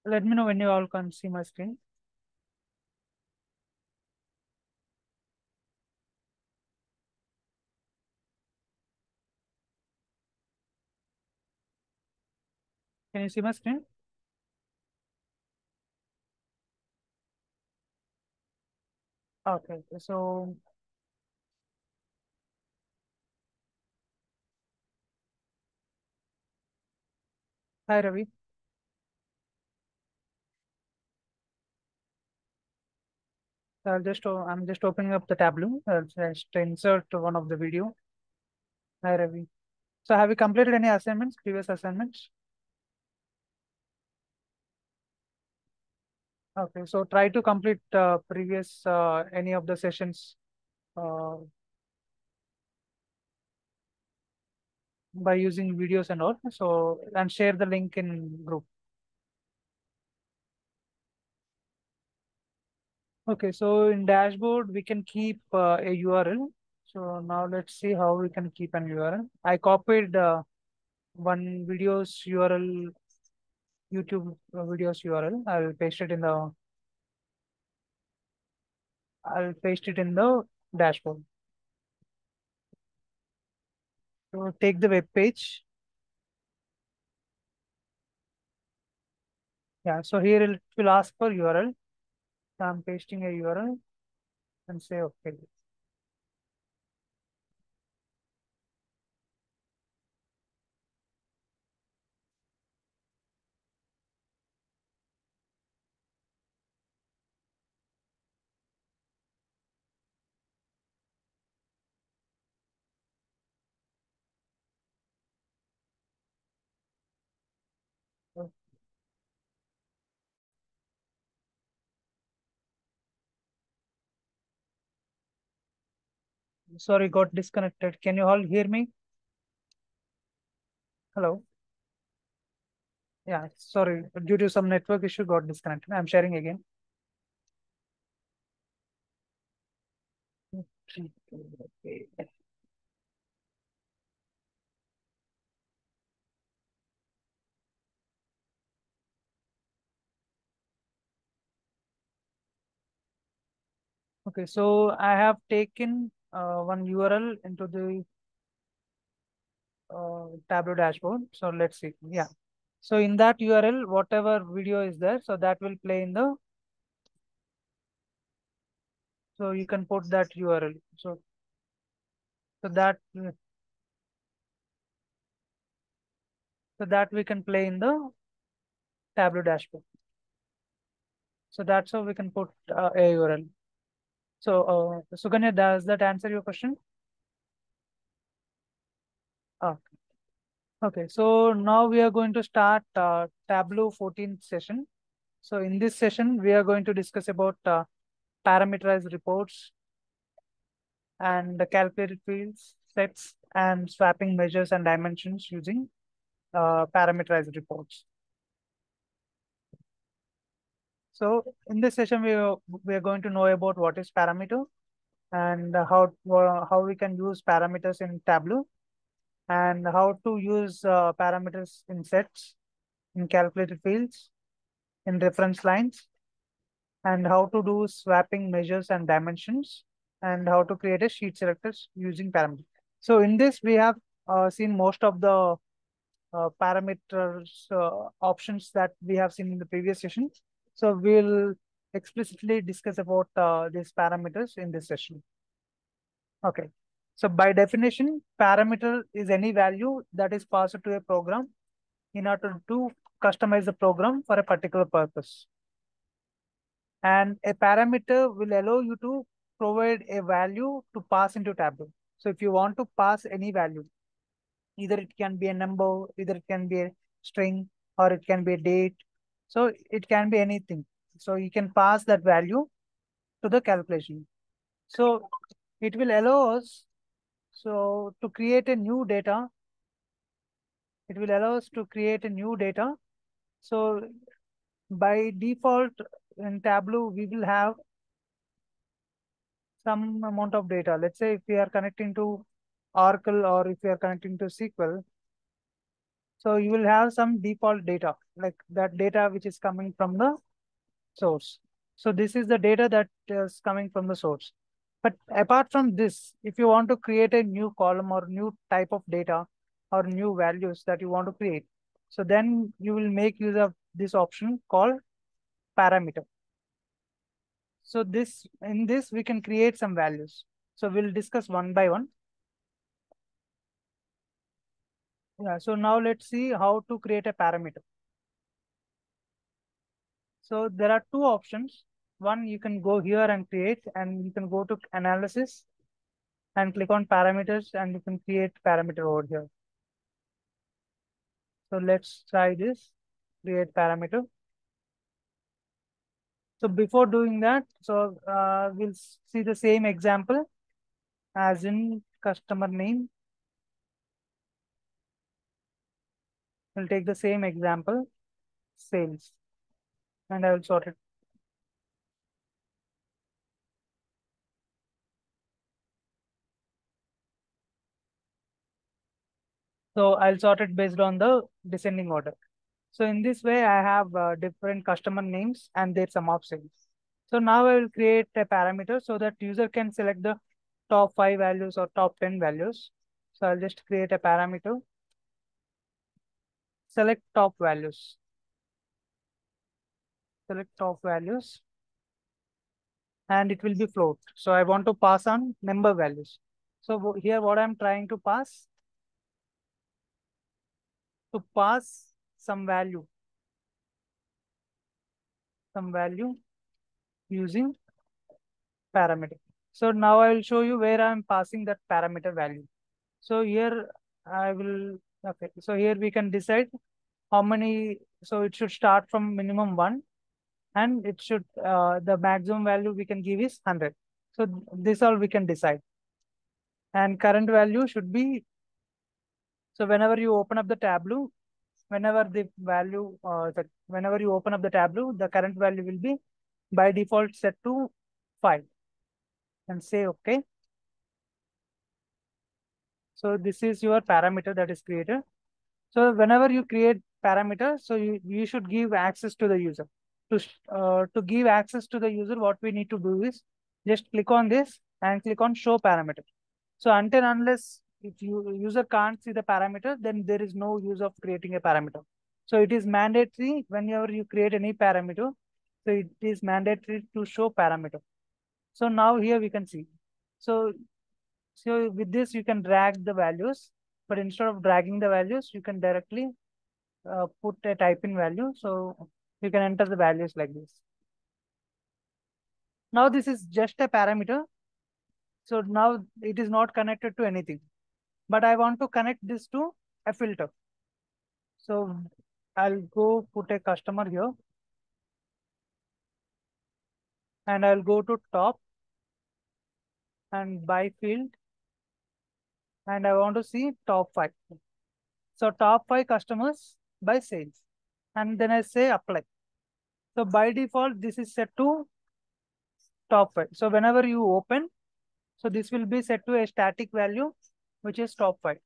Let me know when you all can see my screen. Can you see my screen? Okay, so hi Ravi. I'm just opening up the Tableau. I'll just insert one of the video. Hi Ravi. So have you completed any assignments, previous assignments? Okay, so try to complete previous any of the sessions uh, by using videos and all. So and share the link in group. Okay, so in dashboard we can keep a URL. So now let's see how we can keep an URL. I copied one video's URL, YouTube video's URL. I'll paste it in the dashboard. So take the web page. Yeah, so here it will ask for URL. So I'm pasting a URL and say okay. Sorry, got disconnected. Can you all hear me? Hello? Yeah, sorry. Due to some network issue, got disconnected. I'm sharing again. Okay. Okay, so I have taken one URL into the Tableau dashboard. So let's see. Yeah. So in that URL, whatever video is there, so that will play in the, so you can put that URL. So that we can play in the Tableau dashboard. So that's how we can put a URL. So, Suganya, does that answer your question? Ah, okay. So now we are going to start Tableau 14th session. So in this session, we are going to discuss about parameterized reports and the calculated fields, sets, and swapping measures and dimensions using parameterized reports. So in this session, we are going to know about what is parameter and how we can use parameters in Tableau and how to use parameters in sets, in calculated fields, in reference lines, and how to do swapping measures and dimensions, and how to create a sheet selectors using parameters. So in this, we have seen most of the parameters options that we have seen in the previous session. So we'll explicitly discuss about these parameters in this session. Okay. So by definition, parameter is any value that is passed to a program in order to customize the program for a particular purpose. And a parameter will allow you to provide a value to pass into Tableau. So if you want to pass any value, either it can be a number, either it can be a string, or it can be a date. So it can be anything. So you can pass that value to the calculation. So it will allow us to create a new data. It will allow us to create a new data. So by default in Tableau, we will have some amount of data. Let's say if we are connecting to Oracle or if we are connecting to SQL, So you will have some default data, like that data which is coming from the source. So this is the data that is coming from the source. But apart from this, if you want to create a new column or new type of data or new values that you want to create, so then you will make use of this option called parameter. So this in this we can create some values. So we'll discuss one by one. Yeah, so now let's see how to create a parameter. So there are two options. One, you can go here and create, and you can go to analysis and click on parameters, and you can create parameter over here. So let's try this, create parameter. So before doing that, so we'll see the same example as in customer name. We'll take the same example, sales, and I will sort it. So I'll sort it based on the descending order. So in this way, I have different customer names and their sum of sales. So now I will create a parameter so that user can select the top 5 values or top 10 values. So I'll just create a parameter, select top values, select top values, and it will be float. So I want to pass on number values. So here what I'm trying to pass some value using parameter. So now I will show you where I'm passing that parameter value. So here I will, okay. So here we can decide how many, so it should start from minimum 1, and it should, the maximum value we can give is 100. So this all we can decide. And current value should be, so whenever you open up the Tableau, whenever you open up the Tableau, the current value will be by default set to 5, and say okay. So this is your parameter that is created. So whenever you create parameter, so you should give access to the user. To give access to the user, what we need to do is just click on this and click on show parameter. So until unless if user can't see the parameter, then there is no use of creating a parameter. So it is mandatory whenever you create any parameter. So it is mandatory to show parameter. So now here we can see. So so with this you can drag the values, but instead of dragging the values, you can directly put a type in value. So you can enter the values like this. Now this is just a parameter. So now it is not connected to anything, but I want to connect this to a filter. So I'll go put a customer here, and I'll go to top and by field, and I want to see top 5. So top 5 customers by sales, and then I say apply. So by default, this is set to top 5. So whenever you open, so this will be set to a static value, which is top 5.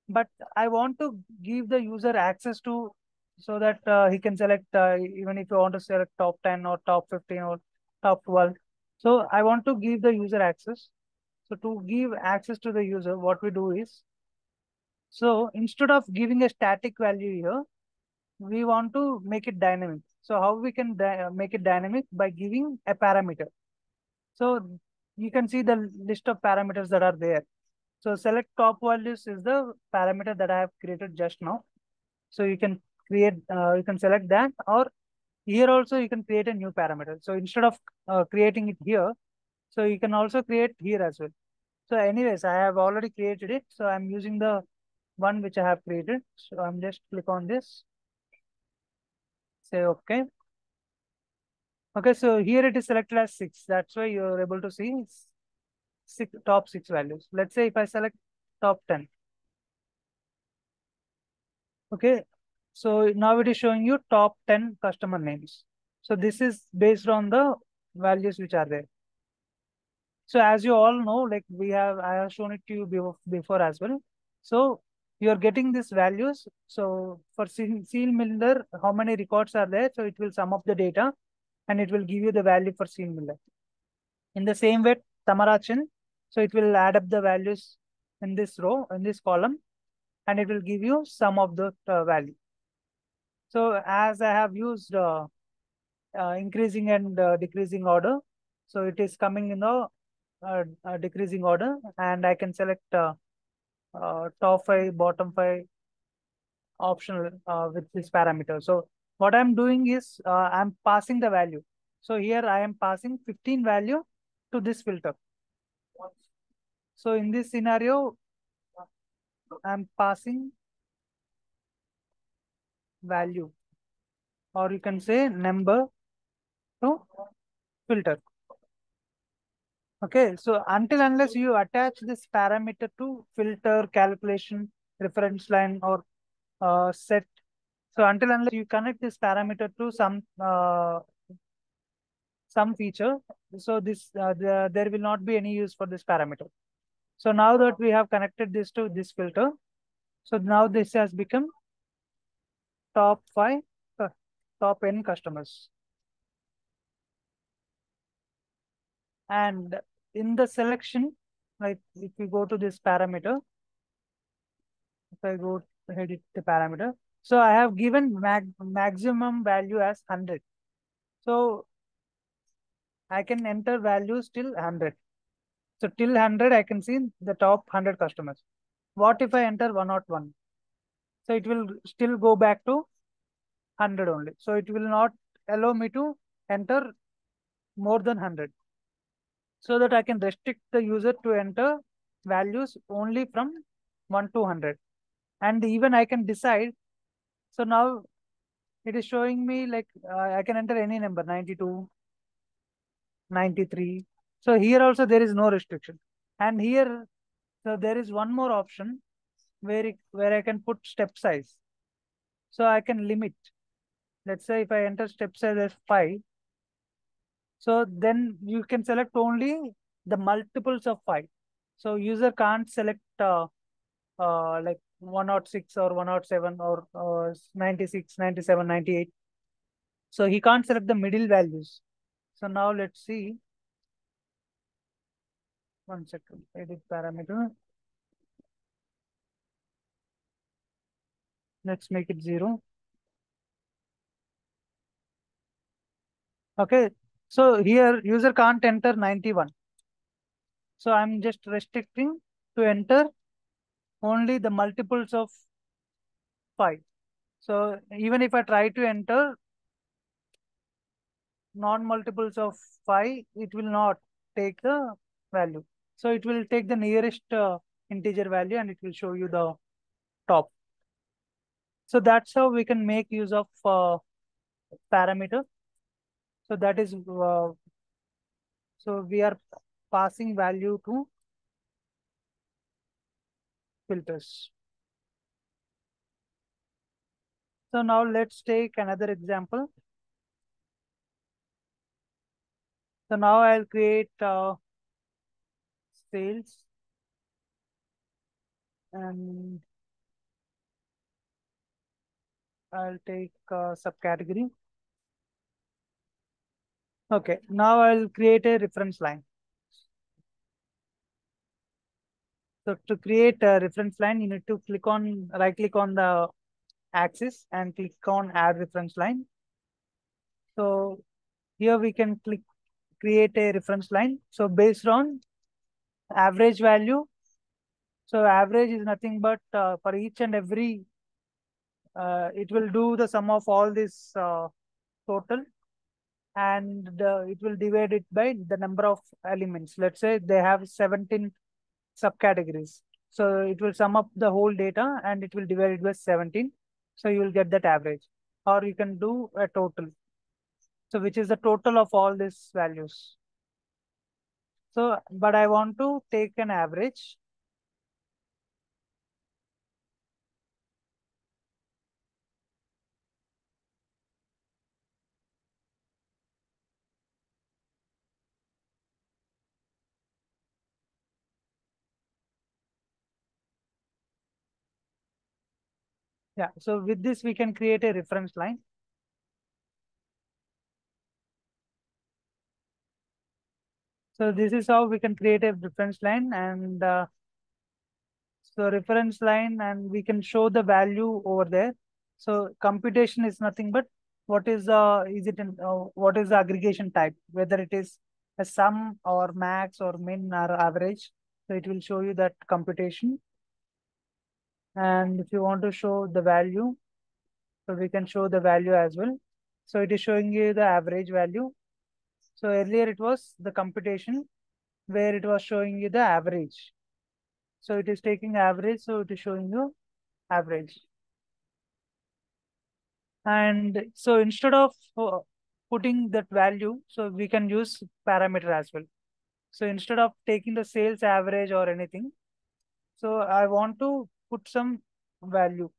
But I want to give the user access to, so that he can select, even if you want to select top 10 or top 15 or top 12. So I want to give the user access. So to give access to the user, what we do is, so instead of giving a static value here, we want to make it dynamic. So how we can make it dynamic? By giving a parameter. So you can see the list of parameters that are there. So select top values is the parameter that I have created just now. So you can you can select that, or here also you can create a new parameter. So instead of creating it here, so you can also create here as well. So anyways, I have already created it. So I'm using the one which I have created. So I'm just click on this, say okay. Okay, so here it is selected as 6. That's why you're able to see top 6 values. Let's say if I select top 10. Okay, so now it is showing you top 10 customer names. So this is based on the values which are there. So as you all know, like I have shown it to you before as well. So you are getting these values. So for seal miller, how many records are there? So it will sum up the data and it will give you the value for seal miller. In the same way, Tamarachin, so it will add up the values in this row, in this column, and it will give you sum of the value. So as I have used increasing and decreasing order, so it is coming in the decreasing order, and I can select top five, bottom five optional with this parameter. So what I'm doing is I'm passing the value. So here I am passing 15 value to this filter. So in this scenario, I'm passing value, or you can say number to filter. Okay, so until unless you attach this parameter to filter, calculation, reference line, or set. So until unless you connect this parameter to some feature, so there will not be any use for this parameter. So now that we have connected this to this filter, so now this has become top five, uh, top N customers. And in the selection, like if you go to this parameter, if I go edit the parameter, so I have given maximum value as 100. So I can enter values till 100. So till 100, I can see the top 100 customers. What if I enter 101? So it will still go back to 100 only. So it will not allow me to enter more than 100. So that I can restrict the user to enter values only from 1 to 100. And even I can decide. So now it is showing me like I can enter any number, 92, 93. So here also there is no restriction. And here, so there is one more option where I can put step size. So I can limit. Let's say if I enter step size as 5, so then you can select only the multiples of 5. So user can't select like 106 or 107 or 96, 97, 98. So he can't select the middle values. So now let's see. One second. Edit parameter. Let's make it 0. Okay. So here user can't enter 91. So I'm just restricting to enter only the multiples of 5. So even if I try to enter non-multiples of 5, it will not take the value. So it will take the nearest integer value and it will show you the top. So that's how we can make use of parameter. So that is, so we are passing value to filters. So now let's take another example. So now I'll create sales and I'll take subcategory. Okay, now I'll create a reference line. So to create a reference line, you need to right click on the axis and click on add reference line. So here we can create a reference line. So based on average value. So average is nothing but for each and every, it will do the sum of all this total, and it will divide it by the number of elements. Let's say they have 17 subcategories. So it will sum up the whole data and it will divide it by 17. So you will get that average. Or you can do a total. So which is the total of all these values. So, but I want to take an average. Yeah, so with this, we can create a reference line. So this is how we can create a reference line, and so reference line, and we can show the value over there. So computation is nothing but what is the aggregation type, whether it is a sum or max or min or average. So it will show you that computation. And if you want to show the value, so we can show the value as well. So it is showing you the average value. So earlier it was the computation where it was showing you the average. So it is taking average, so it is showing you average. And so instead of putting that value, so we can use parameter as well. So instead of taking the sales average or anything, so I want to put some value.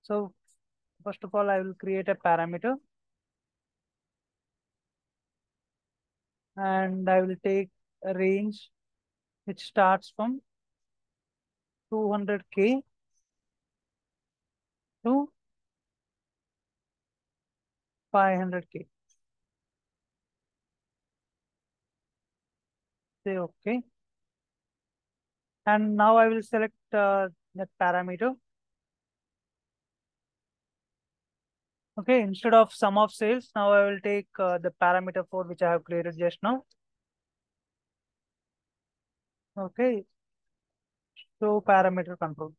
So first of all, I will create a parameter, and I will take a range which starts from 200K to 500K. Say okay. And now I will select that parameter. Okay, instead of sum of sales, now I will take the parameter for which I have created just now. Okay, so parameter control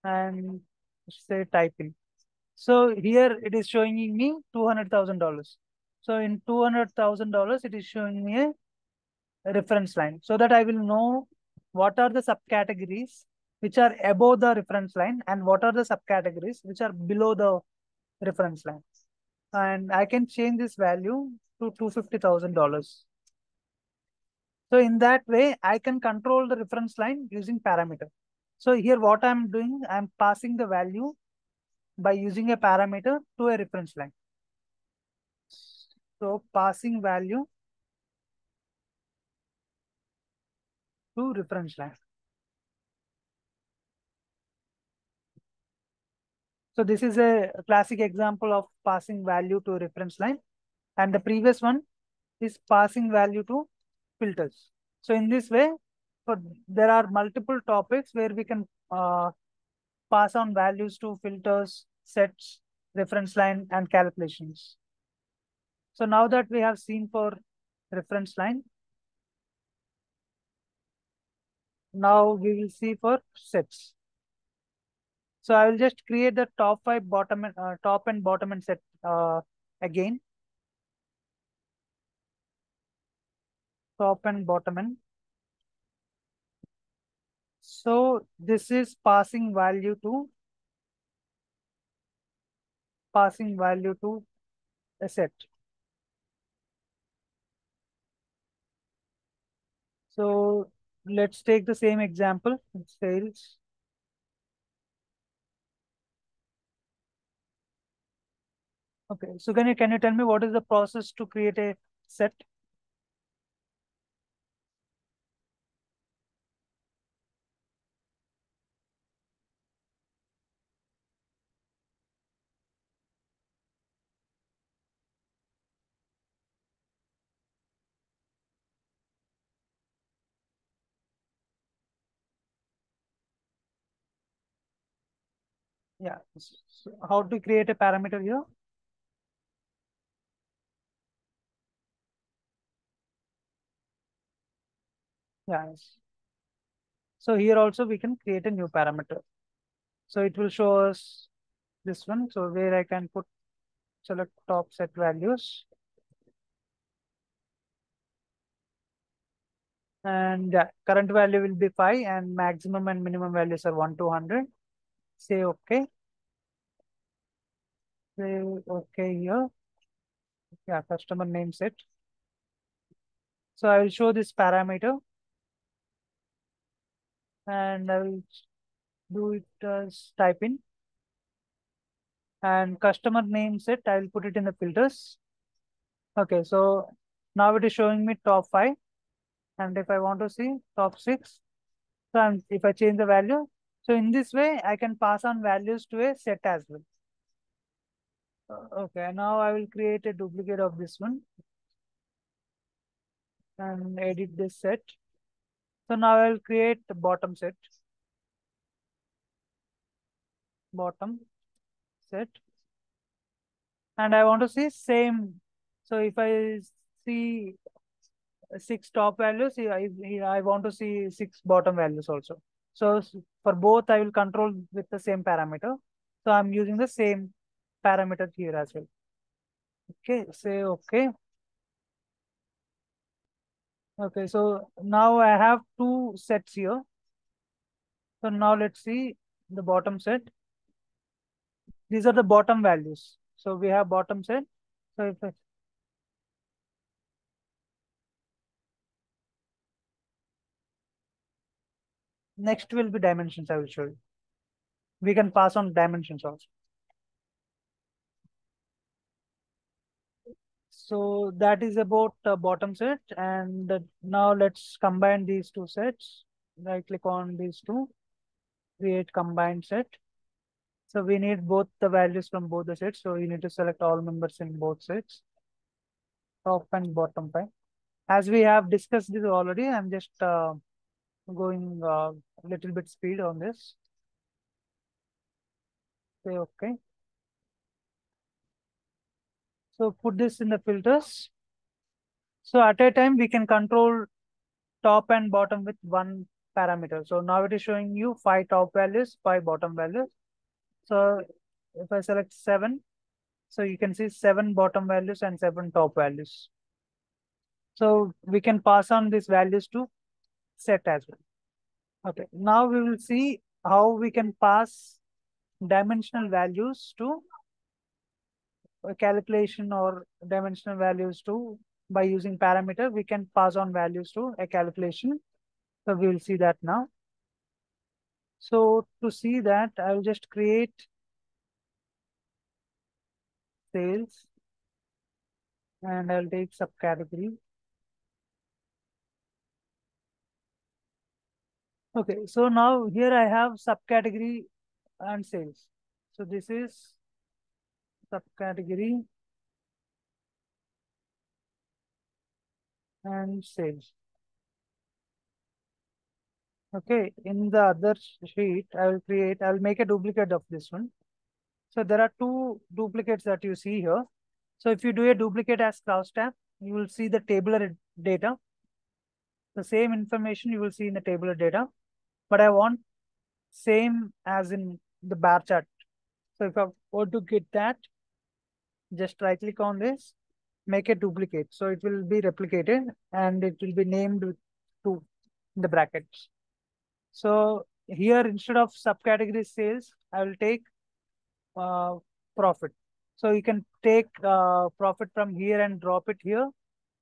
and say type in. So here it is showing me $200,000. So in $200,000, it is showing me a reference line, so that I will know what are the subcategories which are above the reference line and what are the subcategories which are below the reference line. And I can change this value to $250,000. So in that way, I can control the reference line using parameter. So here what I'm doing, I'm passing the value by using a parameter to a reference line. So passing value to reference line. So this is a classic example of passing value to reference line. And the previous one is passing value to filters. So in this way, there are multiple topics where we can pass on values to filters, sets, reference line, and calculations. So now that we have seen for reference line, now we will see for sets. So I will just create the top and bottom and set again. Top and bottom end. So this is passing value to a set. So let's take the same example, sales. Okay, so can you tell me what is the process to create a set? Yeah. So how to create a parameter here? Yes. So here also we can create a new parameter. So it will show us this one. So where I can select top set values. And current value will be 5 and maximum and minimum values are 1 to 100. Say okay. Say okay here. Yeah, customer name set. So I will show this parameter and I will do it as type in. And customer name set, I will put it in the filters. Okay, so now it is showing me top 5. And if I want to see top 6, so if I change the value, So in this way, I can pass on values to a set as well. Okay, now I will create a duplicate of this one and edit this set. So now I will create the bottom set, bottom set, and I want to see same. So if I see six top values, I want to see six bottom values also. So for both, I will control with the same parameter. So I'm using the same parameter here as well. Okay, say okay. Okay, so now I have two sets here. So now let's see the bottom set. These are the bottom values. So we have bottom set. So if I, next will be dimensions, I will show you. We can pass on dimensions also. So that is about bottom set. And now let's combine these two sets. Right click on these two, create combined set. So we need both the values from both the sets. So you need to select all members in both sets, top and bottom pi. As we have discussed this already, I'm just going a little bit speed on this. Say okay. So put this in the filters. So at a time, we can control top and bottom with one parameter. So now it is showing you five top values, five bottom values. So if I select 7, so you can see 7 bottom values and 7 top values. So we can pass on these values to set as well. Okay, now we will see how we can pass dimensional values to a calculation or dimensional values to by using parameter. We can pass on values to a calculation. So we will see that now. So to see that, I will just create sales and I'll take subcategory. Okay, so now here I have subcategory and sales. So this is subcategory and sales. Okay, in the other sheet, I will make a duplicate of this one. So there are two duplicates that you see here. So if you do a duplicate as cross tab, you will see the tabular data. The same information you will see in the tabular data, but I want same as in the bar chart. So if I want to get that, just right click on this, make a duplicate. So it will be replicated and it will be named with two in the brackets. So here instead of subcategory sales, I will take uh, profit. So you can take profit from here and drop it here,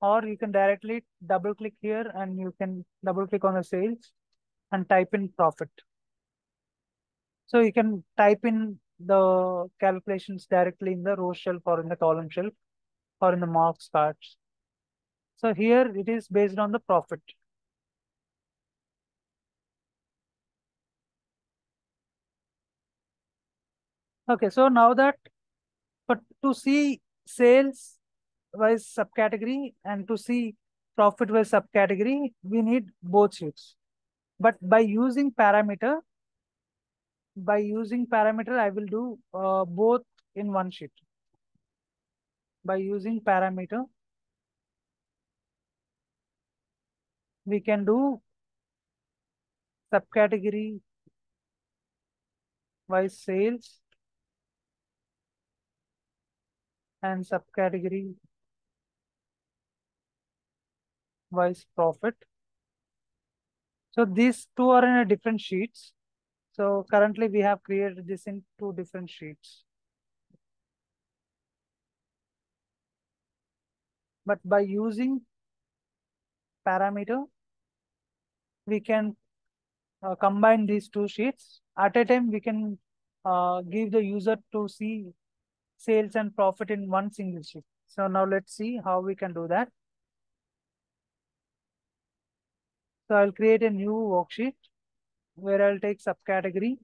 or you can directly double click here and you can double click on the sales and type in profit. So you can type in the calculations directly in the row shelf or in the column shelf or in the marks cards. So here it is based on the profit. Okay, so now that, but to see sales wise subcategory and to see profit wise subcategory, we need both sheets. But by using parameter, I will do both in one sheet. By using parameter, we can do subcategory wise sales and subcategory wise profit. So these two are in a different sheets. So currently we have created this in two different sheets. But by using parameter, we can combine these two sheets. At a time, we can give the user to see sales and profit in one single sheet. So now let's see how we can do that. So I'll create a new worksheet. where I'll take subcategory.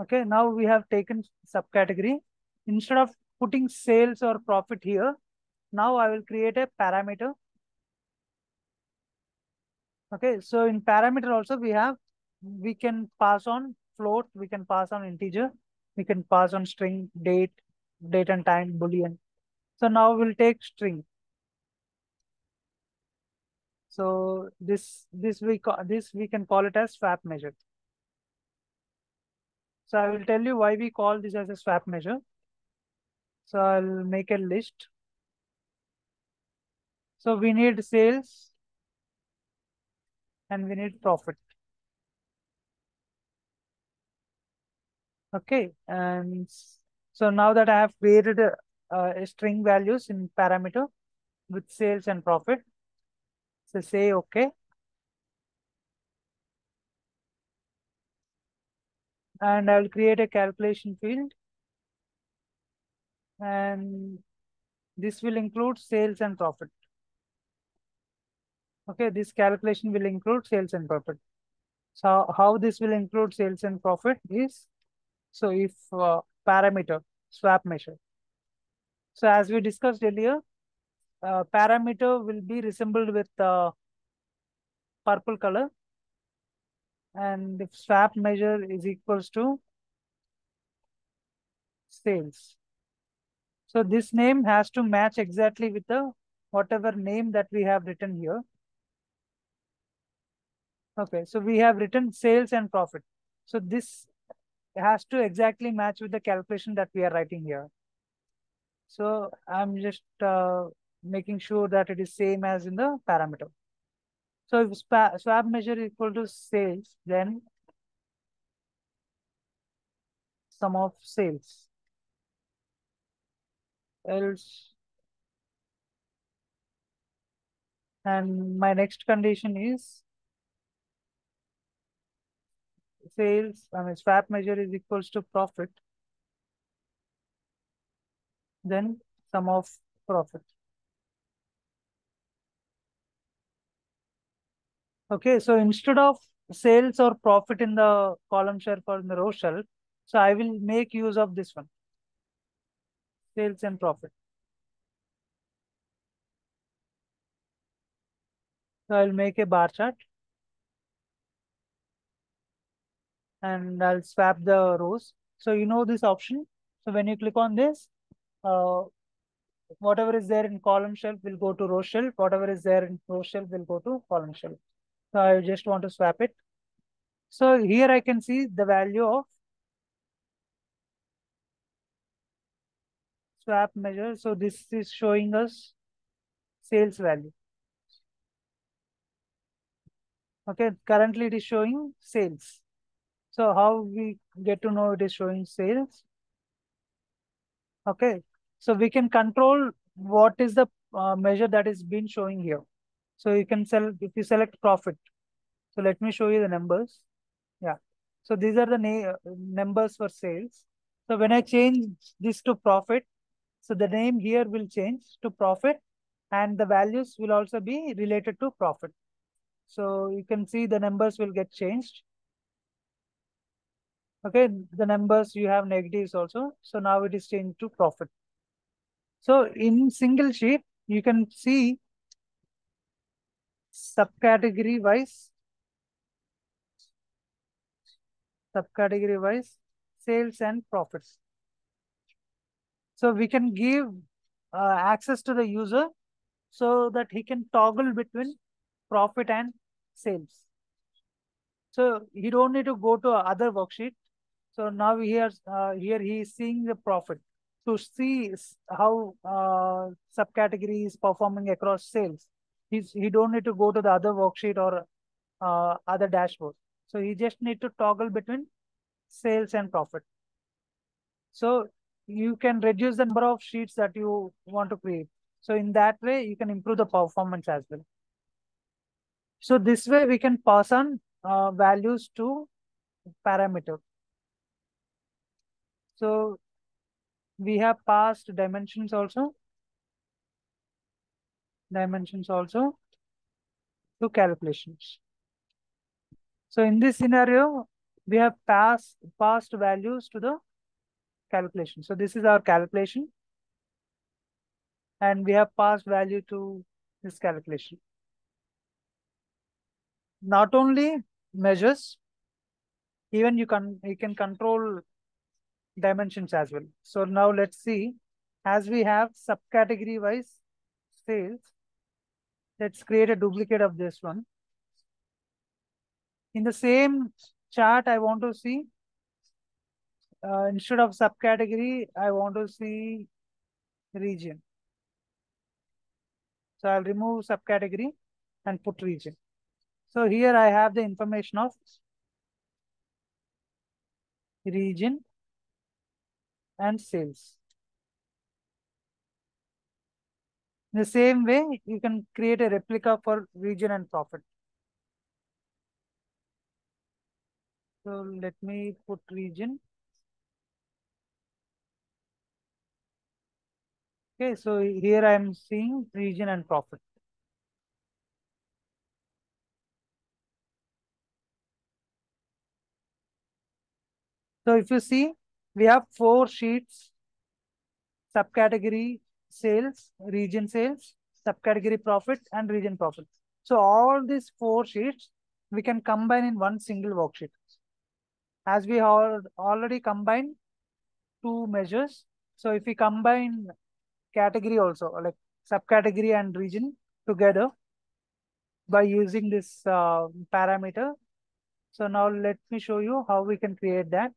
Okay, now we have taken subcategory. Instead of putting sales or profit here, now I will create a parameter. Okay, so in parameter also we can pass on float, we can pass on integer, we can pass on string, date and time, boolean. So now we'll take string. So this we can call it as swap measure. So I will tell you why we call this as a swap measure. So I'll make a list. So we need sales and we need profit. Okay, and so now that I have created string values in parameter with sales and profit, so say okay, and I will create a calculation field, and this will include sales and profit. Okay, this calculation will include sales and profit. So how this will include sales and profit is, so if parameter swap measure. So as we discussed earlier, parameter will be resembled with purple color, and if swap measure is equals to sales. So this name has to match exactly with the whatever name that we have written here. Okay, so we have written sales and profit. So this has to exactly match with the calculation that we are writing here. So I'm just making sure that it is same as in the parameter. So if swap measure is equal to sales, then sum of sales. Else, and my next condition is sales, I mean swap measure is equals to profit, then sum of profit. Okay, so instead of sales or profit in the column shelf or in the row shelf, so I will make use of this one, sales and profit. So I'll make a bar chart and I'll swap the rows. So you know this option. So when you click on this, uh, whatever is there in column shelf will go to row shelf. Whatever is there in row shelf will go to column shelf. So I just want to swap it. So here I can see the value of swap measure. So this is showing us sales value. Okay, currently it is showing sales. So how we get to know it is showing sales? Okay, so we can control what is the measure that is being showing here. So you can if you select profit. So let me show you the numbers. Yeah. So these are the numbers for sales. So when I change this to profit, so the name here will change to profit and the values will also be related to profit. So you can see the numbers will get changed. Okay, the numbers you have negatives also. So now it is changed to profit. So in single sheet, you can see subcategory wise sales and profits. So we can give access to the user so that he can toggle between profit and sales. So he don't need to go to other worksheet. So now here he is seeing the profit. To see how subcategory is performing across sales, he don't need to go to the other worksheet or other dashboard. So he just need to toggle between sales and profit. So you can reduce the number of sheets that you want to create. So in that way, you can improve the performance as well. So this way we can pass on values to parameter. So we have passed dimensions also to calculations. So in this scenario, we have passed values to the calculation. So this is our calculation, and we have passed value to this calculation. Not only measures, even you can control dimensions as well. So now let's see, as we have subcategory wise sales, let's create a duplicate of this one. In the same chart, I want to see, instead of subcategory, I want to see region. So I'll remove subcategory and put region. So here I have the information of region and sales. In the same way, you can create a replica for region and profit. So let me put region. Okay, so here I am seeing region and profit. So if you see, we have 4 sheets: subcategory sales, region sales, subcategory profit, and region profit. So all these 4 sheets we can combine in one single worksheet. As we have already combined 2 measures, so if we combine category also, like subcategory and region together by using this parameter. So now let me show you how we can create that.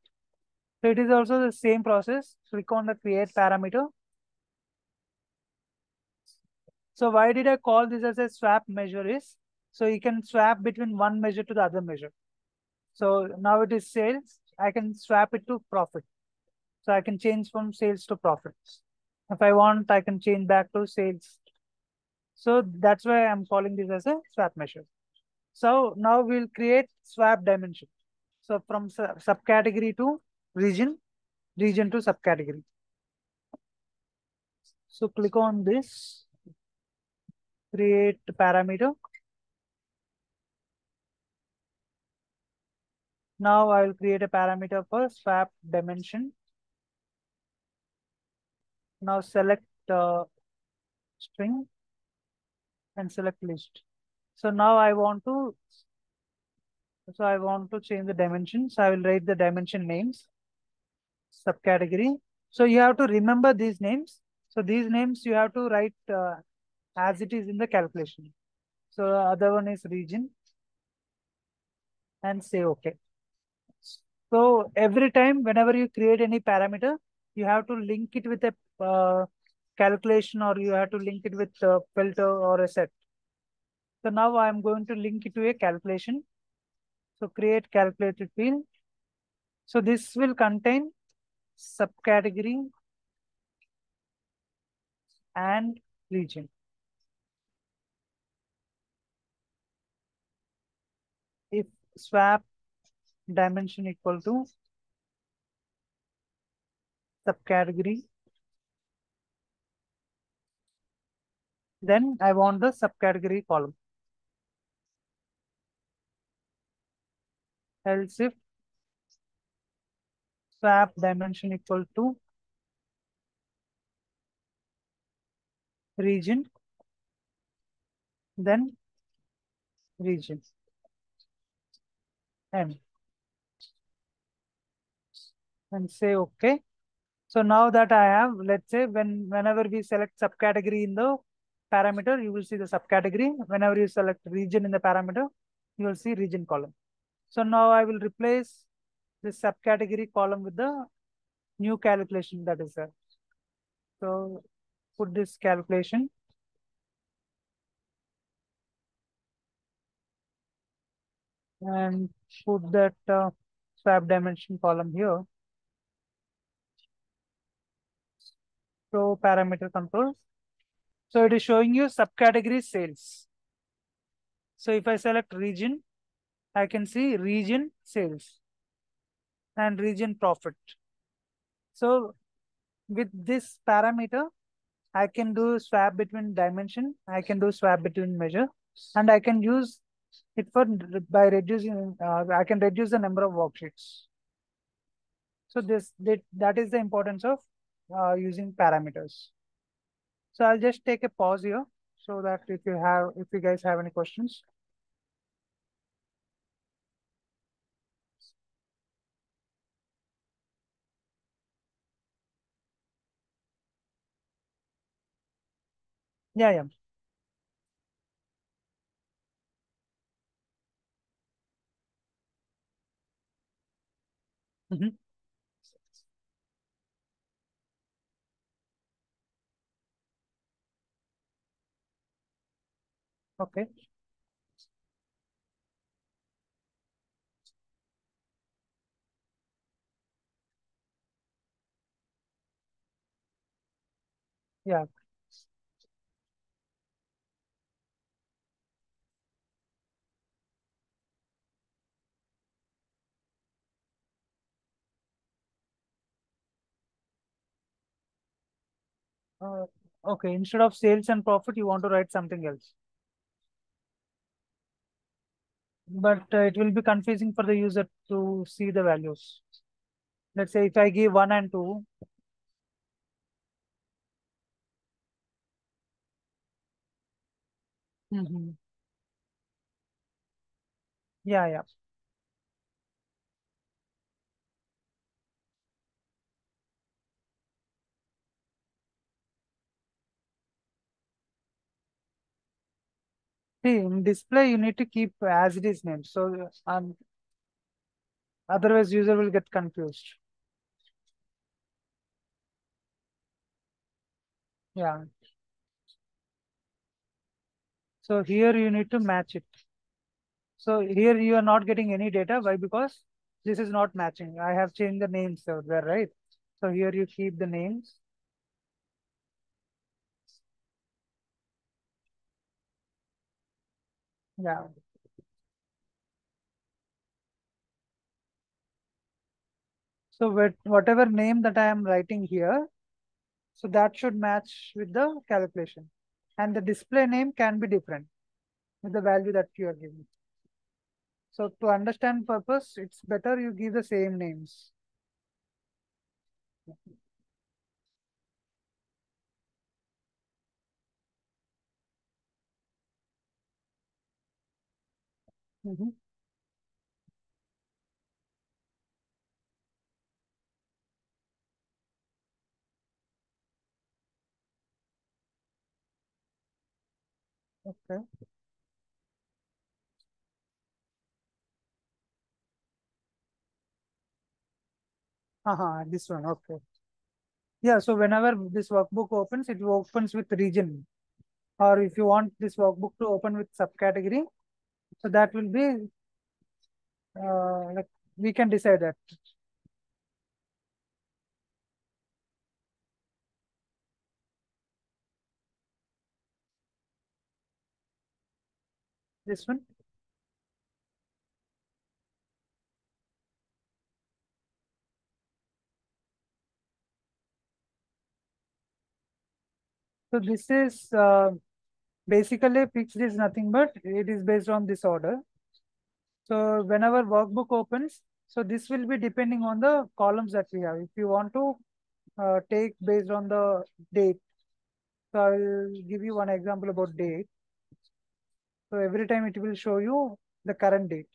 So it is also the same process. Click on the create parameter. So why did I call this as a swap measure is, so you can swap between one measure to the other measure. So now it is sales. I can swap it to profit. So I can change from sales to profits. If I want, I can change back to sales. So that's why I'm calling this as a swap measure. So now we'll create swap dimension. So from subcategory to region, region to subcategory. So click on this, create parameter. Now I will create a parameter for swap dimension. Now select string and select list. So now I want to change the dimensions. I will write the dimension names, subcategory. So you have to remember these names. So these names you have to write as it is in the calculation. So the other one is region, and say okay. So every time whenever you create any parameter, you have to link it with a calculation, or you have to link it with a filter or a set. So now I am going to link it to a calculation. So create calculated field. So this will contain subcategory and region. If swap dimension equal to subcategory, then I want the subcategory column. Else if swap dimension equal to region, then region, and say okay. So now that I have, let's say whenever we select subcategory in the parameter, you will see the subcategory. Whenever you select region in the parameter, you will see region column. So now I will replace this subcategory column with the new calculation that is there. So put this calculation, and put that swap dimension column here. So parameter control. So it is showing you subcategory sales. So if I select region, I can see region sales and region profit. So with this parameter, I can do swap between dimension, I can do swap between measure, and I can use it for by reducing, I can reduce the number of worksheets. So that is the importance of using parameters. So I'll just take a pause here so that if you guys have any questions. Yeah, yeah. Hmm. Okay. Yeah. Uh, okay. Instead of sales and profit, you want to write something else, but it will be confusing for the user to see the values. Let's say if I give one and two. Hmm. Yeah, yeah. See, in display, you need to keep as it is named. So, otherwise, user will get confused. Yeah. So here you need to match it. So here you are not getting any data. Why? Because this is not matching. I have changed the names over there, right? So here you keep the names. Yeah. So whatever name that I am writing here, so that should match with the calculation. And the display name can be different with the value that you are giving. So to understand purpose, it's better you give the same names. Mhm. Okay. This one. Okay. Yeah. So whenever this workbook opens, it opens with region. Or if you want this workbook to open with subcategory, so that will be like we can decide that this one. So this is basically fixed is nothing but it is based on this order. So whenever workbook opens, so this will be depending on the columns that we have. If you want to take based on the date, so I will give you one example about date. So every time it will show you the current date.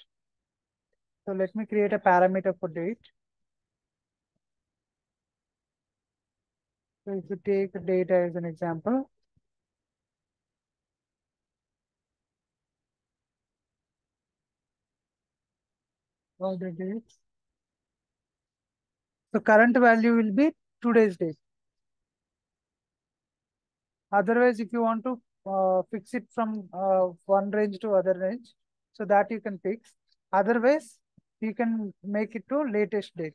So let me create a parameter for date. So if you take date as an example, or the date. So current value will be today's date. Otherwise, if you want to fix it from one range to other range, so that you can fix. Otherwise, you can make it to latest date.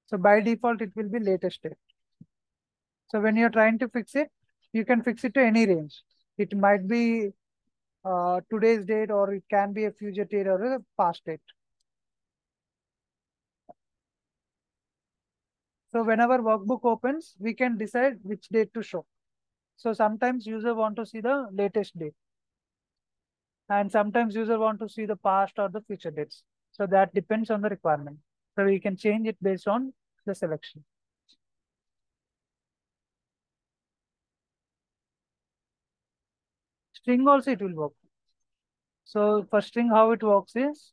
So by default, it will be latest date. So when you're trying to fix it, you can fix it to any range. It might be today's date, or it can be a future date or a past date. So whenever workbook opens, we can decide which date to show. So sometimes user want to see the latest date. And sometimes user want to see the past or the future dates. So that depends on the requirement. So we can change it based on the selection. String also it will work. So for string, how it works is,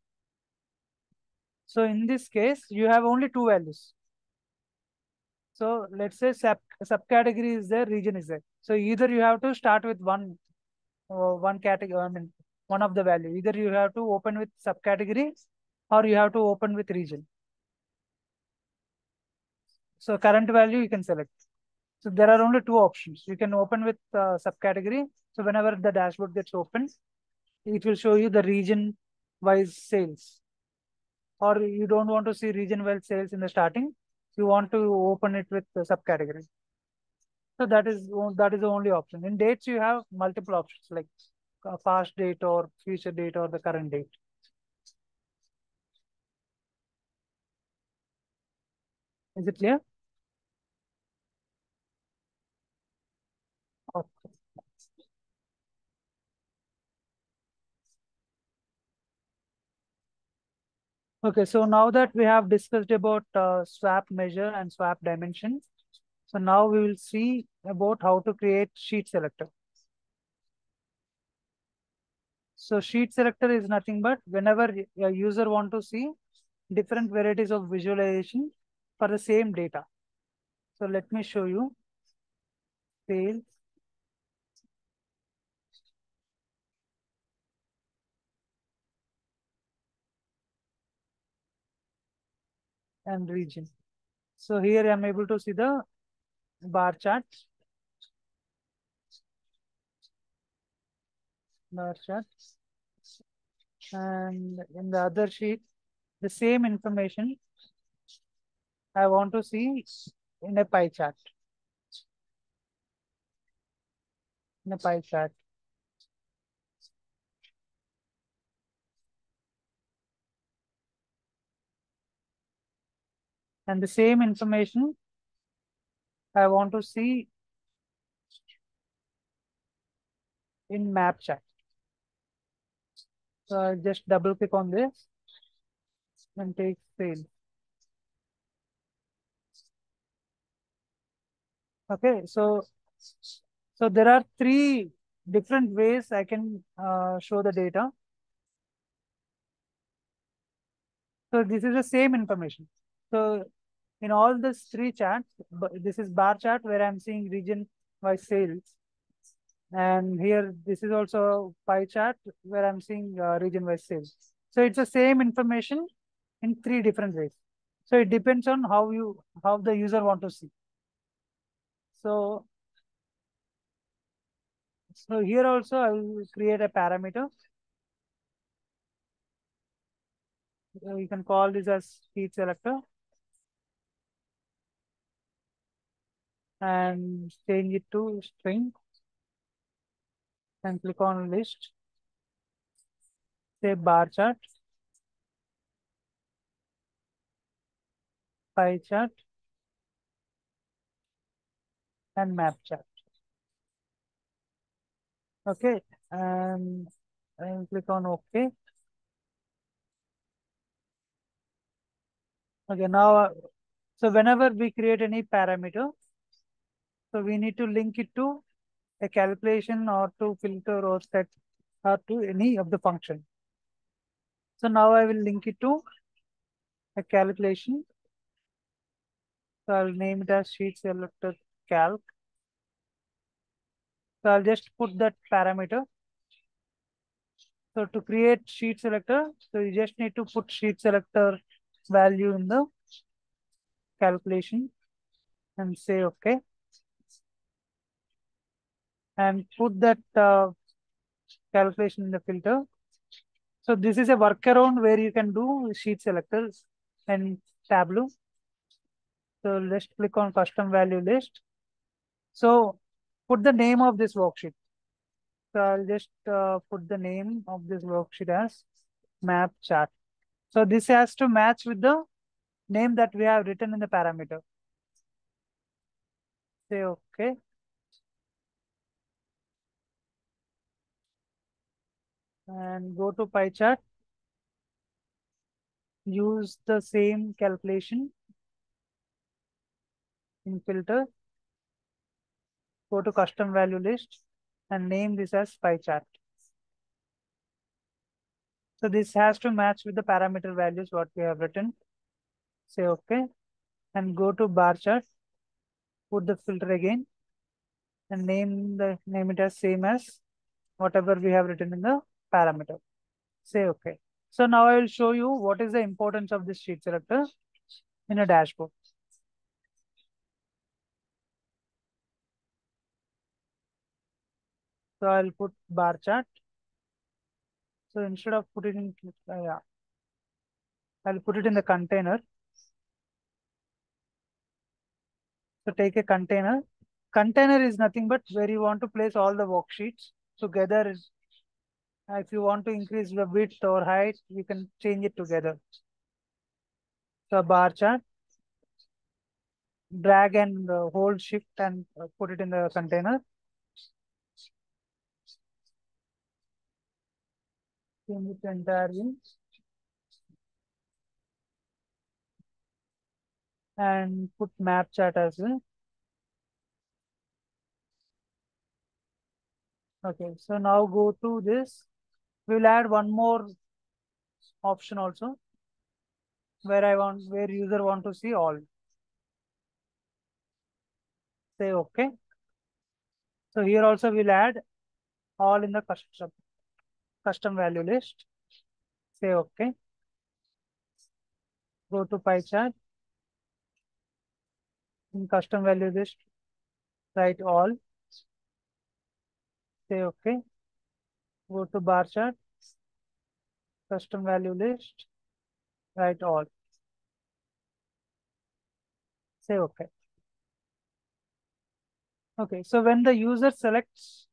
so in this case, you have only two values. So let's say subcategory is there, region is there. So either you have to start with one category, I mean, one of the value. Either you have to open with subcategory or you have to open with region. So current value you can select. So there are only two options. You can open with subcategory. So whenever the dashboard gets opened, it will show you the region wise sales. Or you don't want to see region wise sales in the starting. You want to open it with the subcategory. So that is the only option. In dates, you have multiple options like past date or future date or the current date. Is it clear? Okay. Okay, so now that we have discussed about swap measure and swap dimension, so now we will see about how to create sheet selector. So sheet selector is nothing but whenever a user want to see different varieties of visualization for the same data. So let me show you sales and region. So here I am able to see the bar chart, bar chart, and in the other sheet, the same information I want to see in a pie chart. In a pie chart. And the same information I want to see in map chart. So I just double click on this and take sale. Okay, so there are three different ways I can show the data. So this is the same information. So in all these three charts, this is bar chart where I'm seeing region wise sales. And here, this is also pie chart where I'm seeing region wise sales. So it's the same information in three different ways. So it depends on how the user want to see. So, so here also I will create a parameter. You can call this as sheet selector and change it to string and click on list, say bar chart, pie chart, and map chart. Okay, and click on OK. Okay, now, so whenever we create any parameter, so we need to link it to a calculation or to filter or set or to any of the function. So now I will link it to a calculation. So I'll name it as sheet selector calc. So I'll just put that parameter. So to create sheet selector, so you just need to put sheet selector value in the calculation and say okay. And put that calculation in the filter. So this is a workaround where you can do sheet selectors and Tableau. So let's click on custom value list. So put the name of this worksheet. So I'll just put the name of this worksheet as map chart. So this has to match with the name that we have written in the parameter. Say okay. and go to pie chart. Use the same calculation in filter. Go to custom value list and name this as pie chart. So this has to match with the parameter values what we have written. Say okay and go to bar chart. Put the filter again and name it as same as whatever we have written in the parameter. Say okay. So now I will show you what is the importance of this sheet selector in a dashboard. So I'll put bar chart. So instead of putting in, yeah, I'll put it in the container. So take a container. Container is nothing but where you want to place all the worksheets together. If you want to increase the width or height, you can change it together. So bar chart, drag and hold shift and put it in the container. Change it entirely and put map chart as well. Okay, so now go to this. We'll add one more option also where user want to see all. Say okay. So here also we'll add all in the custom value list. Say okay. Go to pie chart. In custom value list, write all. Say okay. Go to bar chart. Custom value list, write all. Say okay. Okay, so when the user selects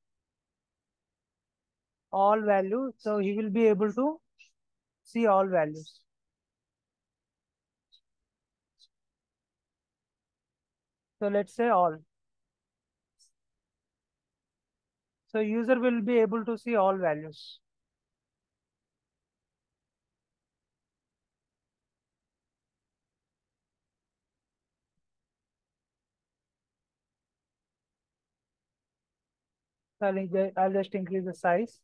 all values, so he will be able to see all values. So let's say all. So user will be able to see all values. So I'll just increase the size.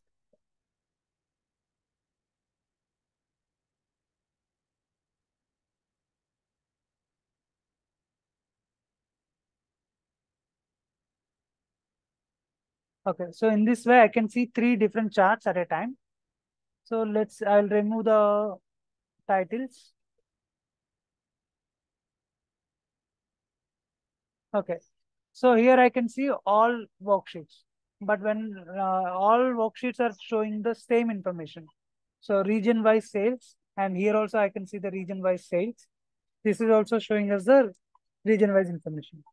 Okay, so in this way, I can see 3 different charts at a time. So I'll remove the titles. Okay, so here I can see all worksheets, but when all worksheets are showing the same information. So region-wise sales, and here also I can see the region-wise sales. This is also showing us the region-wise information.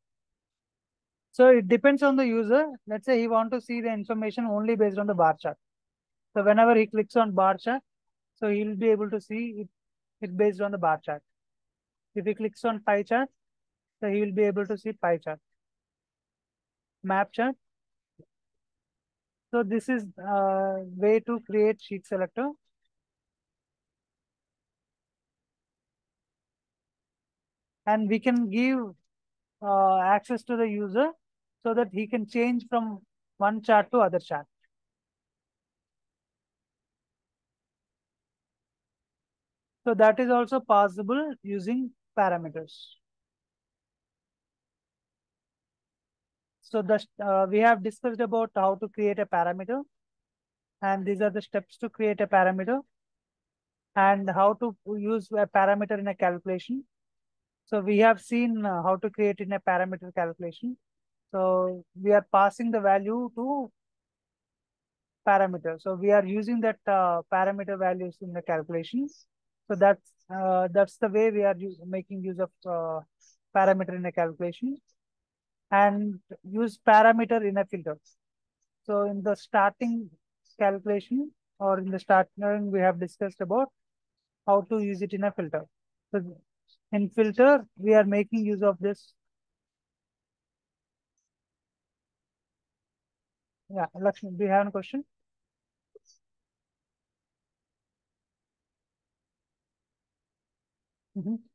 So it depends on the user. Let's say he want to see the information only based on the bar chart. So whenever he clicks on bar chart, so he'll be able to see it based on the bar chart. If he clicks on pie chart, so he will be able to see pie chart. Map chart. So this is way to create sheet selector. And we can give access to the user so that he can change from one chart to other chart. So that is also possible using parameters. So we have discussed about how to create a parameter, and these are the steps to create a parameter and how to use a parameter in a calculation. So we have seen how to create in a parameter calculation. So we are passing the value to parameter. So we are using that parameter values in the calculations. So that's the way we are making use of parameter in a calculation and use parameter in a filter. So in the starting calculation or in the starting, we have discussed about how to use it in a filter. So in filter, we are making use of this. Yeah, Lakshmi, do you have a question? Mhm.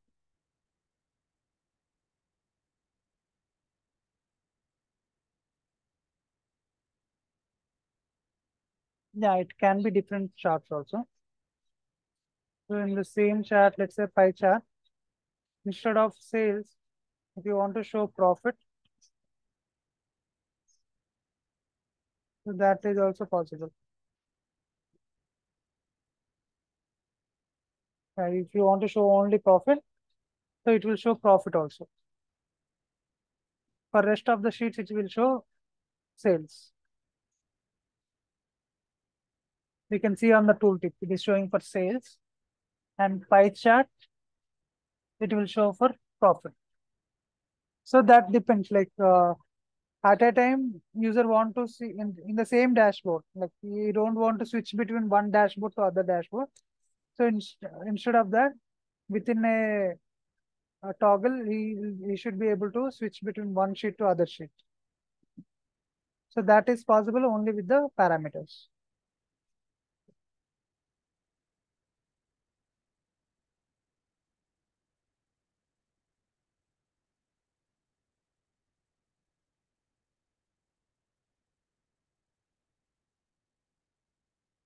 Yeah, it can be different charts also. So in the same chart, let's say pie chart, instead of sales, if you want to show profit, so that is also possible. If you want to show only profit, so it will show profit also. For rest of the sheets, it will show sales. We can see on the tooltip, it is showing for sales, and pie chart, it will show for profit. So that depends, like at a time, user want to see in the same dashboard, like you don't want to switch between one dashboard to other dashboard. So instead of that, within a toggle, he should be able to switch between one sheet to other sheet. So that is possible only with the parameters.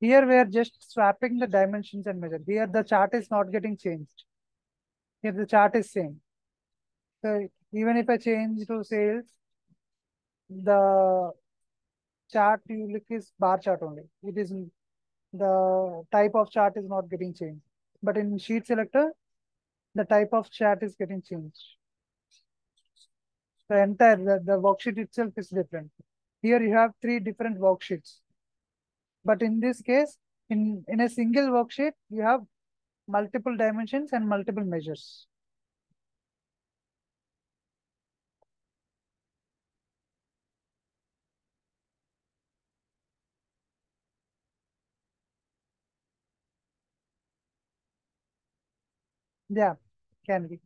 Here we are just swapping the dimensions and measure. Here the chart is not getting changed. Here the chart is same. So even if I change to sales, the chart you look is bar chart only. It is the type of chart is not getting changed. But in sheet selector, the type of chart is getting changed. The worksheet itself is different. Here you have three different worksheets. But in this case, in a single worksheet, you have multiple dimensions and multiple measures. Yeah, can be.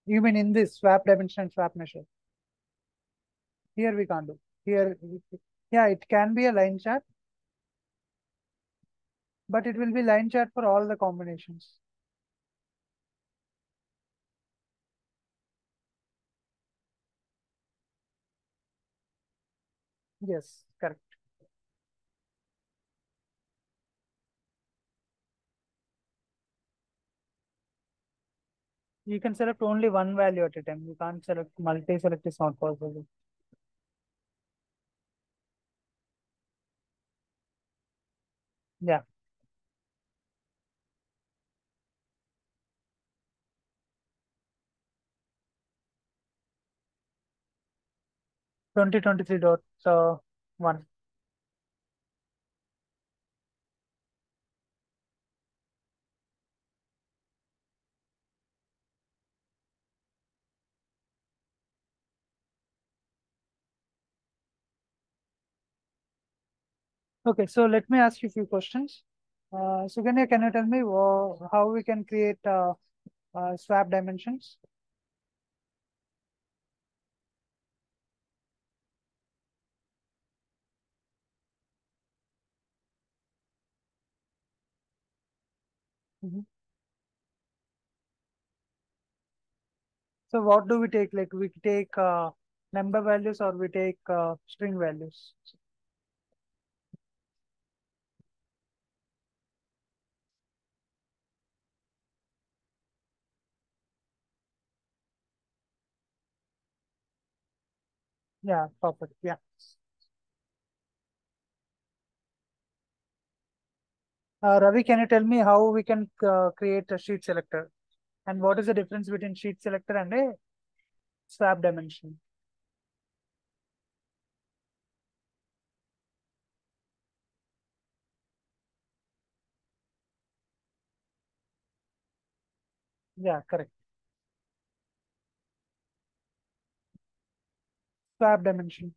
You mean in this swap dimension and swap measure? Here we can't do. Here, yeah, it can be a line chart, but it will be line chart for all the combinations. Yes, correct. You can select only one value at a time. You can't select multi-select is not possible. Yeah, 2023.1. Okay, so let me ask you a few questions. Suganya, can you tell me how we can create swap dimensions? Mhm. So what do we take? Like we take number values or we take string values? Yeah, perfect. Yeah. Ravi, can you tell me how we can create a sheet selector? And what is the difference between sheet selector and a swap dimension? Yeah, correct. Swap dimension.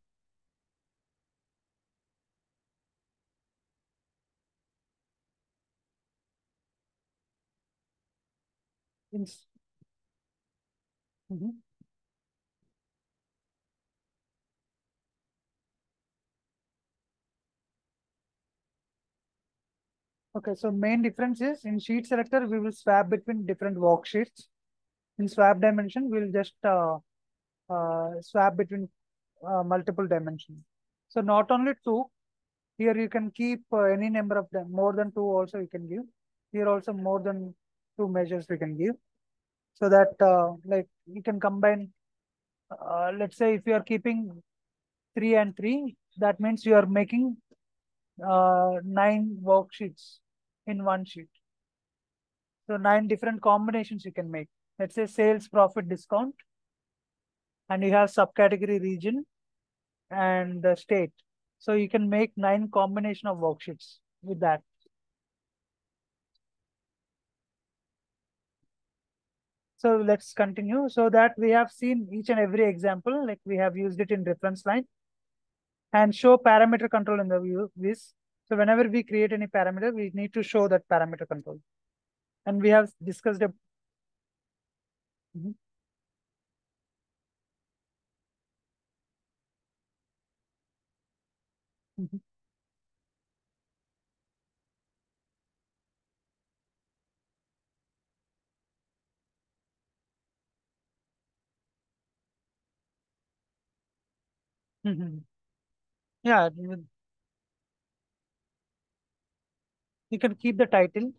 In, Mhm. Okay, so main difference is in sheet selector, we will swap between different worksheets. In swap dimension, we'll just swap between multiple dimensions. So not only two, here you can keep any number of them, more than two also you can give. Here also more than two measures we can give. So that like you can combine, let's say if you are keeping 3 and 3, that means you are making 9 worksheets in one sheet. So 9 different combinations you can make. Let's say sales profit discount, and you have subcategory region and the state. So you can make 9 combination of worksheets with that. So let's continue. So that we have seen each and every example, like we have used it in reference line and show parameter control in the view this. So whenever we create any parameter, we need to show that parameter control. And we have discussed a. Mhm, mhm, mhm. Yeah, you can keep the title,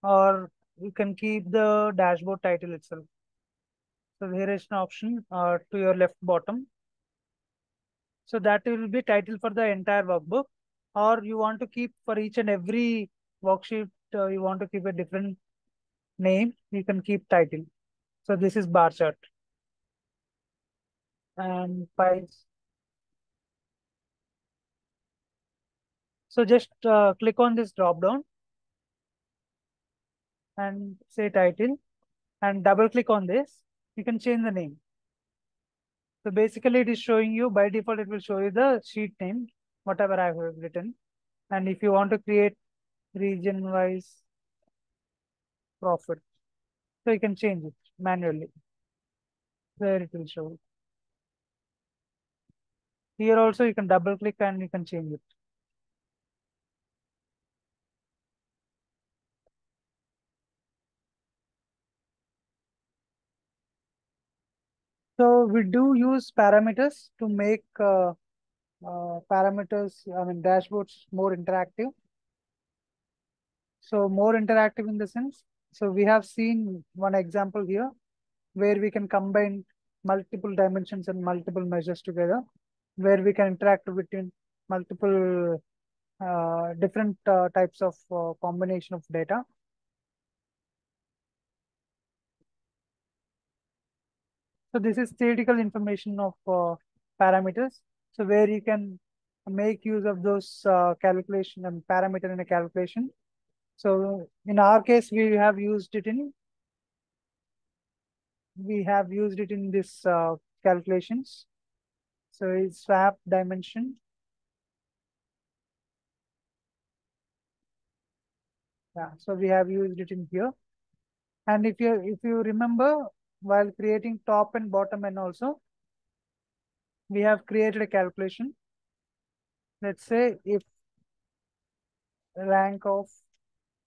or you can keep the dashboard title itself. So here is an option to your left bottom. So that will be title for the entire workbook, or you want to keep for each and every worksheet, you want to keep a different name, you can keep title. So this is bar chart and files. So just click on this drop down and say title and double click on this. You can change the name. So basically it is showing you by default, it will show you the sheet name, whatever I have written. And if you want to create region wise profit, so you can change it manually. There it will show. Here also you can double click and you can change it. So we do use parameters to make parameters, I mean dashboards more interactive. So more interactive in the sense, so we have seen one example here where we can combine multiple dimensions and multiple measures together, where we can interact between multiple different types of combination of data. So this is theoretical information of parameters. So where you can make use of those calculation and parameter in a calculation. So in our case, we have used it in this calculations. So it's swap dimension. Yeah. So we have used it in here. And if you remember, while creating top and bottom and also, we have created a calculation. Let's say if rank of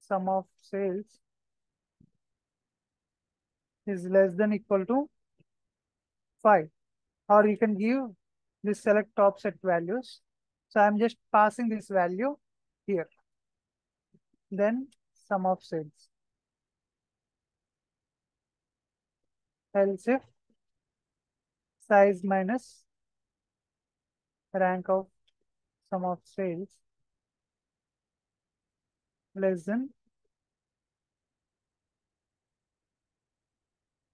sum of sales is less than equal to 5, or you can give this select top set values. So I'm just passing this value here, then sum of sales. Else if size minus rank of sum of sales less than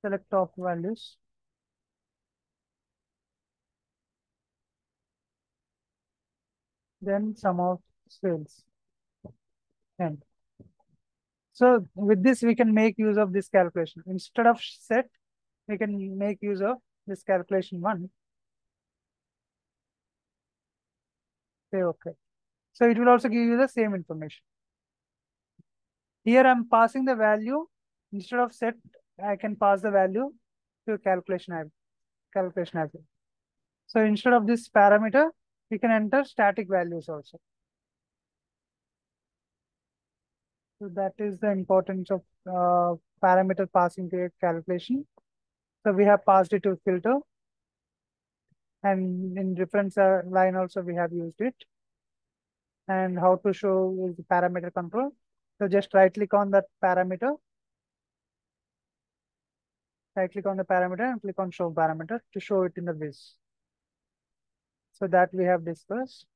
select top values, then sum of sales. And so with this, we can make use of this calculation. Instead of set, we can make use of this calculation one. Say okay. So it will also give you the same information. Here I'm passing the value. Instead of set, I can pass the value to calculation as well. So instead of this parameter, we can enter static values also. So that is the importance of parameter passing to a calculation. So we have passed it to filter, and in reference line also we have used it. And how to show is the parameter control. So just right click on that parameter, right click on the parameter and click on show parameter to show it in the viz. So that we have discussed.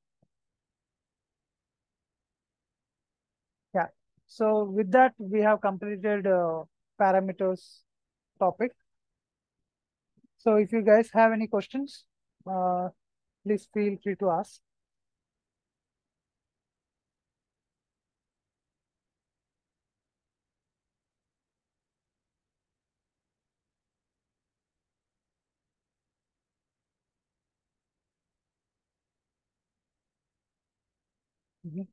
Yeah. So with that, we have completed parameters topic. So if you guys have any questions, uh, please feel free to ask. Mhm.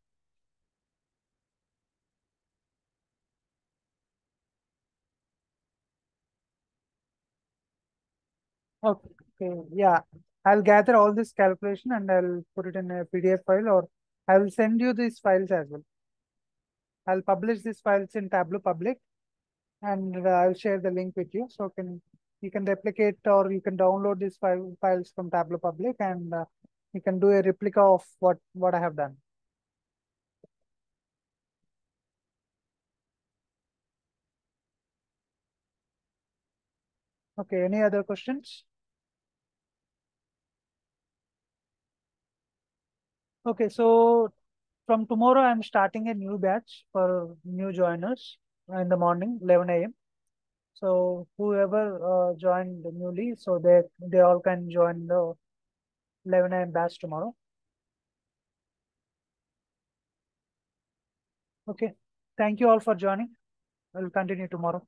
Okay. Okay. Yeah. I'll gather all this calculation and I'll put it in a PDF file, or I will send you these files as well. I'll publish these files in Tableau public, and I'll share the link with you. So you can replicate or you can download these files from Tableau public, and you can do a replica of what I have done. Okay. Any other questions? Okay. So from tomorrow, I'm starting a new batch for new joiners in the morning, 11 a.m. So whoever joined newly, so they all can join the 11 a.m. batch tomorrow. Okay. Thank you all for joining. We'll continue tomorrow.